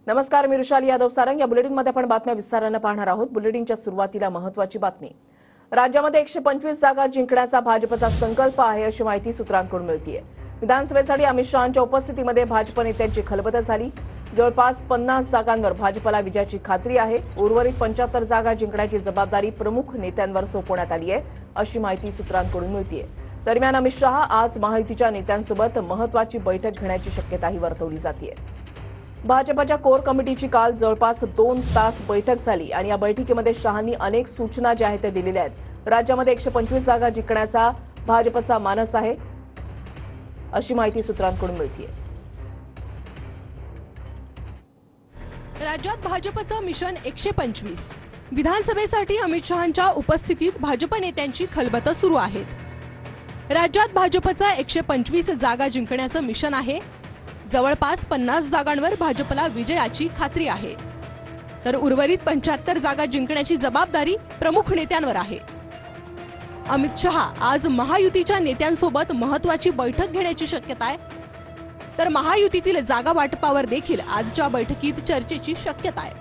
नमस्कार, मी रुशाली यादव सारंग। या बुलेटिनमध्ये आपण बातम्या विस्ताराने पाहणार आहोत। बुलेटिनच्या सुरुवातीला महत्त्वाची बातमी। राज्यामध्ये 125 जागा जिंकण्याचा भाजपचा संकल्प आहे अशी माहिती सूत्रांकडून मिळतेय। विधानसभेसाठी अमित शहांच्या उपस्थितीमध्ये भाजप नेत्यांची खलबतं झाली। जवळपास 50 जागांवर भाजपला विजयाची खात्री आहे। उर्वरित 75 जागा जिंकण्याची जबाबदारी प्रमुख नेत्यांवर सोपवण्यात आली आहे अशी माहिती सूत्रांकडून मिळतेय। दरम्यान अमित शहा आज महायुतीच्या नेत्यांसोबत महत्त्वाची बैठक घेण्याची शक्यताही वर्तवली जाते। भाजपच्या कोर कमिटीची काल जवळपास 2 तास बैठक झाली आणि या बैठकीमध्ये शहांनी अनेक सूचना ज्या आहेत त्या दिलेल्या आहेत। राज्यामध्ये 125 जागा जिंकण्याचा भाजपचा मानस आहे अशी माहिती सूत्रांकडून मिळतेय। राज्यात भाजपचं मिशन 125। विधानसभेसाठी अमित शहांच्या उपस्थितीत भाजप नेत्यांची खलबतं सुरू आहेत। राज्यात भाजपचा 125 जागा जिंकण्याचं मिशन आहे। जवळपास 50 जागांवर भाजपला विजयाची खात्री आहे, तर उर्वरित 75 जागा जिंकण्याची जबाबदारी प्रमुख नेत्यांवर आहे। अमित शहा आज महायुतीच्या नेत्यांसोबत महत्त्वाची बैठक घेण्याची शक्यता आहे, तर महायुतीतील जागा वाटपावर देखील आजच्या बैठकीत चर्चेची शक्यता आहे।